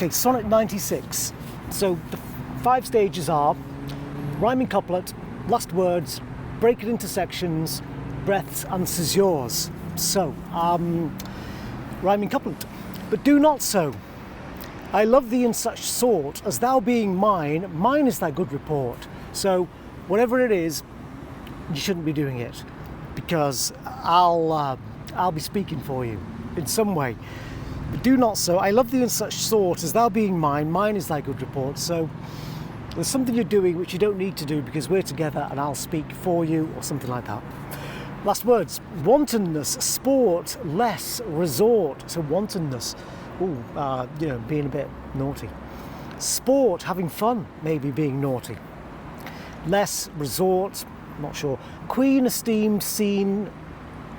Okay, Sonnet 96. So the 5 stages are rhyming couplet, last words, break it into sections, breaths and césures. So, rhyming couplet. But do not so. I love thee in such sort, as thou being mine, mine is thy good report. So, whatever it is, you shouldn't be doing it, because I'll be speaking for you in some way. But do not so. I love thee in such sort, as thou being mine, mine is thy good report. So, there's something you're doing which you don't need to do because we're together and I'll speak for you, or something like that. Last words. Wantonness, sport, less, resort. So wantonness, being a bit naughty. Sport, having fun, maybe being naughty. Less, resort, not sure. Queen, esteemed, seen,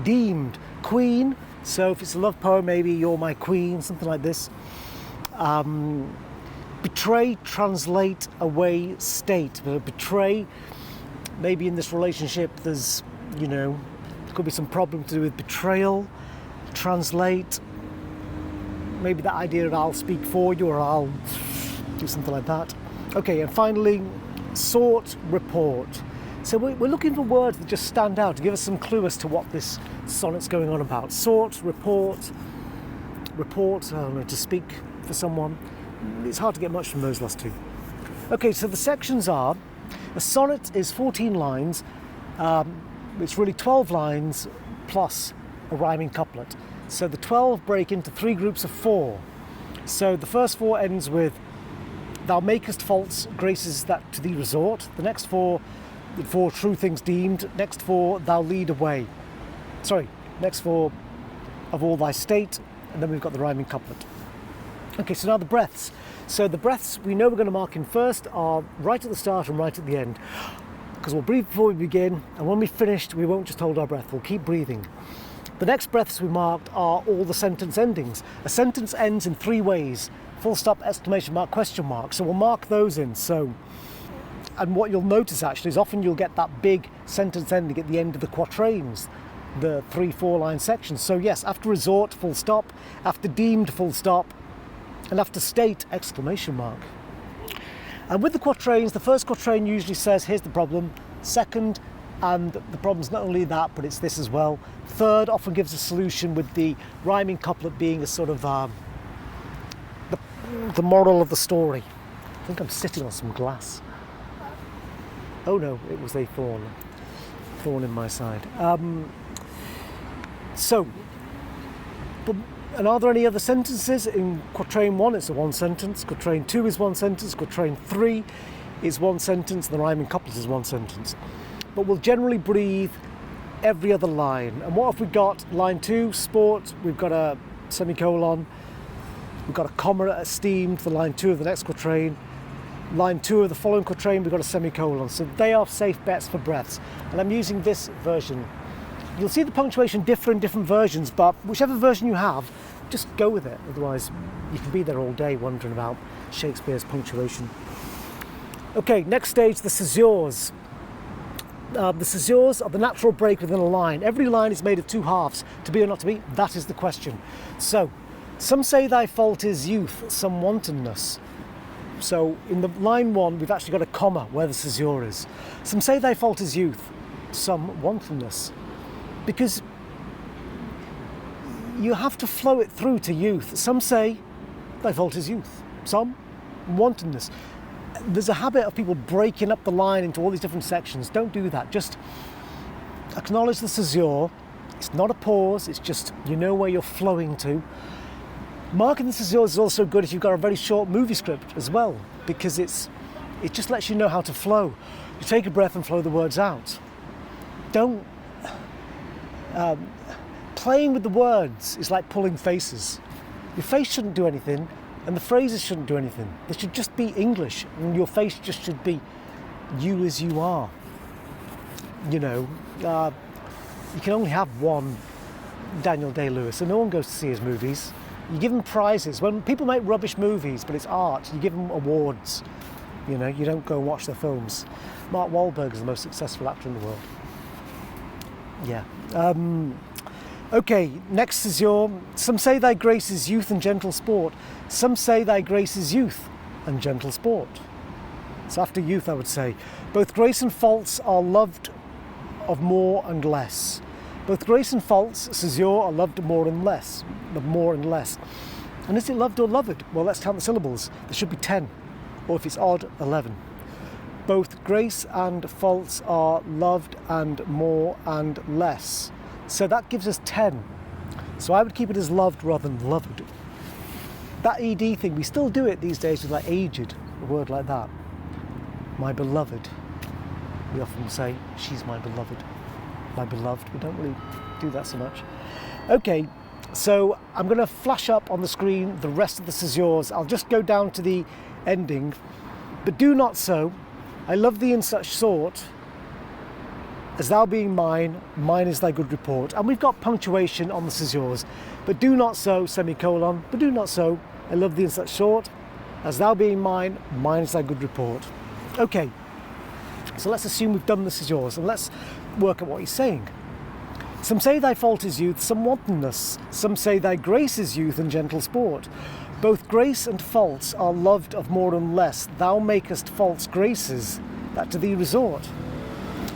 deemed. Queen, so if it's a love poem, maybe you're my queen, something like this. Betray, translate, away, state. Betray, maybe in this relationship there's, there could be some problem to do with betrayal. Translate, maybe the idea of I'll speak for you or I'll do something like that. Okay, and finally, sort, report. So we're looking for words that just stand out to give us some clue as to what this sonnet's going on about. Sort, report, to speak for someone. It's hard to get much from those last two. Okay, so the sections are, a sonnet is 14 lines, it's really 12 lines plus a rhyming couplet. So the 12 break into 3 groups of 4. So the first 4 ends with, thou makest false graces that to thee resort. The next 4, true things deemed. Next 4, thou lead away. Next 4, of all thy state. And then we've got the rhyming couplet. Okay, so now the breaths. So the breaths we know we're going to mark in first are right at the start and right at the end, because we'll breathe before we begin, and when we've finished we won't just hold our breath, we'll keep breathing. The next breaths we marked are all the sentence endings. A sentence ends in 3 ways: full stop, exclamation mark, question mark. So we'll mark those in. And what you'll notice actually is often you'll get that big sentence ending at the end of the quatrains, the 3-4 line sections. So yes, after resort, full stop, after deemed, full stop, and after state, exclamation mark. And with the quatrains, the first quatrain usually says, here's the problem. Second, and the problem's not only that, but it's this as well. Third often gives a solution, with the rhyming couplet being a sort of the moral of the story. I think I'm sitting on some glass. Oh no, it was a thorn in my side. And are there any other sentences? In quatrain 1, it's a 1 sentence. Quatrain 2 is 1 sentence. Quatrain 3 is 1 sentence. And the rhyming couplet is 1 sentence. But we'll generally breathe every other line. And what have we got? Line 2, sport, we've got a semicolon. We've got a comma at esteemed for line 2 of the next quatrain. Line 2 of the following quatrain, we've got a semicolon. So they are safe bets for breaths. And I'm using this version. You'll see the punctuation differ in different versions, but whichever version you have, just go with it. Otherwise, you can be there all day wondering about Shakespeare's punctuation. Okay, next stage, the césures. The césures are the natural break within a line. Every line is made of 2 halves. To be or not to be, that is the question. So, some say thy fault is youth, some wantonness. So, in the line 1, we've actually got a comma where the césure is. Some say thy fault is youth, some wantonness. Because you have to flow it through to youth. Some say thy fault is youth, some wantonness. There's a habit of people breaking up the line into all these different sections. Don't do that. Just acknowledge the césure. It's not a pause, it's just you know where you're flowing to. Marking the césures is also good if you've got a very short movie script as well, because it just lets you know how to flow. You take a breath and flow the words out. Don't playing with the words is like pulling faces. Your face shouldn't do anything, and the phrases shouldn't do anything. They should just be English, and your face just should be you as you are. You can only have one Daniel Day-Lewis, and no one goes to see his movies. You give them prizes. When people make rubbish movies, but it's art, you give them awards. You don't go and watch their films. Mark Wahlberg is the most successful actor in the world. Yeah. Okay, next is some say thy grace is youth and gentle sport. Some say thy grace is youth and gentle sport. So after youth, I would say, both grace and faults are loved of more and less. Both grace and faults, Césures, are loved more and less. And is it loved or loved? Well, let's count the syllables. There should be 10, or if it's odd, 11. Both grace and faults are loved and more and less. So that gives us 10. So I would keep it as loved rather than loved. That ED thing, we still do it these days with like aged, a word like that. My beloved. We often say, she's my beloved. My beloved. We don't really do that so much. Okay, so I'm going to flash up on the screen the rest of the Césures. I'll just go down to the ending. But do not so. I love thee in such sort. As thou being mine, mine is thy good report. And we've got punctuation on the Césures. But do not so, semicolon, but do not so. I love thee in such sort. As thou being mine, mine is thy good report. Okay, so let's assume we've done the Césures and let's work at what he's saying. Some say thy fault is youth, some wantonness. Some say thy grace is youth and gentle sport. Both grace and faults are loved of more and less. Thou makest false graces that to thee resort.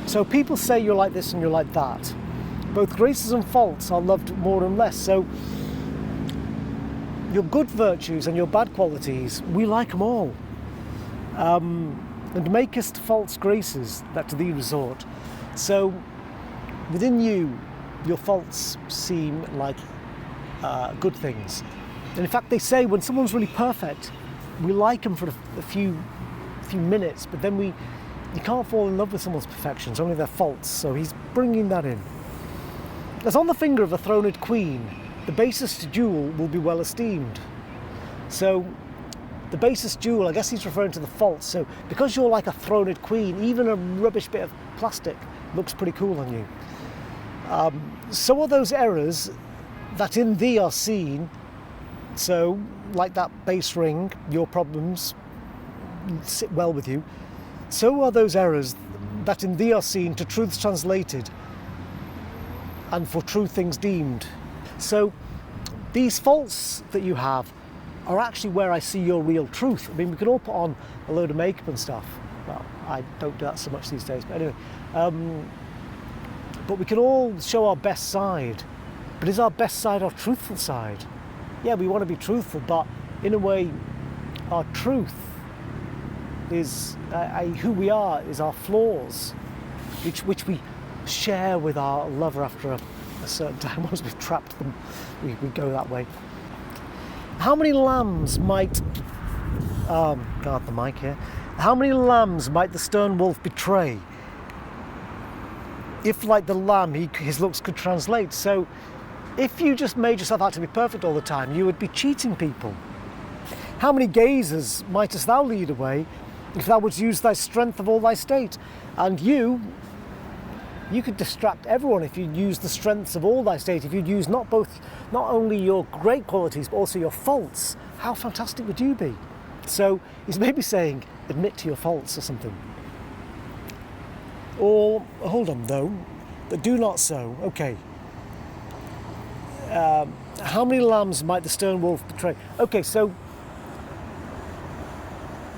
So people say you're like this and you're like that. Both graces and faults are loved more and less. So your good virtues and your bad qualities, we like them all. And makest false graces that to thee resort. So within you, your faults seem like good things. And in fact, they say when someone's really perfect, we like them for a few minutes, but then you can't fall in love with someone's perfections, only their faults. So he's bringing that in. As on the finger of a throned queen, the basest jewel will be well esteemed. So the basest jewel, I guess he's referring to the faults. So because you're like a throned queen, even a rubbish bit of plastic looks pretty cool on you. So are those errors that in thee are seen. So like that bass ring, your problems sit well with you. So are those errors that in thee are seen, to truths translated, and for true things deemed. So these faults that you have are actually where I see your real truth. I mean, we can all put on a load of makeup and stuff. Well, I don't do that so much these days, but anyway. But we can all show our best side. But is our best side our truthful side? Yeah, we want to be truthful, but in a way, our truth is who we are, is our flaws, which we share with our lover after a certain time. Once we've trapped them, we go that way. How many lambs might, guard the mic here, how many lambs might the stern wolf betray if, like the lamb, his looks could translate? So if you just made yourself out to be perfect all the time, you would be cheating people. How many gazers mightest thou lead away if thou wouldst use thy strength of all thy state? And you could distract everyone if you'd use the strengths of all thy state, if you'd use not only your great qualities, but also your faults. How fantastic would you be? So he's maybe saying, admit to your faults or something. Or, hold on though, that do not so. Okay. How many lambs might the stern wolf betray? Okay, so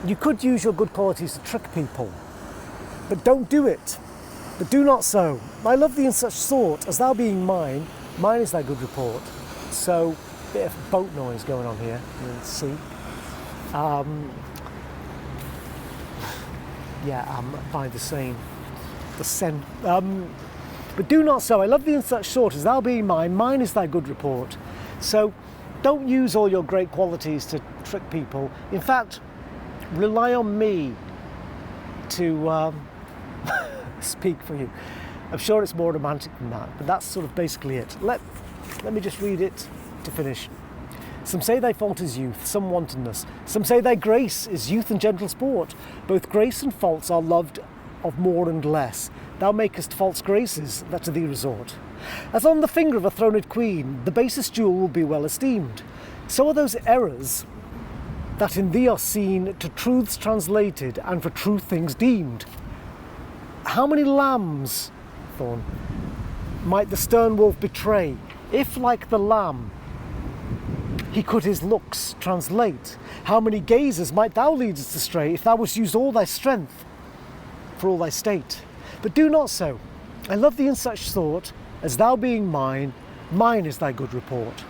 you could use your good qualities to trick people, but don't do it. But do not so. I love thee in such sort, as thou being mine, mine is thy good report. So, bit of boat noise going on here, you can see. Yeah, I'm by the Seine. But do not so. I love thee in such sort, as thou being mine, mine is thy good report. So, don't use all your great qualities to trick people. In fact, rely on me to speak for you. I'm sure it's more romantic than that, but that's sort of basically it. Let me just read it to finish. Some say thy fault is youth, some wantonness. Some say thy grace is youth and gentle sport. Both grace and faults are loved of more and less. Thou makest false graces that to thee resort. As on the finger of a throned queen, the basest jewel will be well esteemed. So are those errors that in thee are seen, to truths translated, and for true things deemed. How many lambs, Thorn, might the stern wolf betray If like the lamb he could his looks translate, how many gazers might thou lead us astray, if thou wouldst use all thy strength for all thy state? But do not so. I love thee in such thought, as thou being mine, mine is thy good report.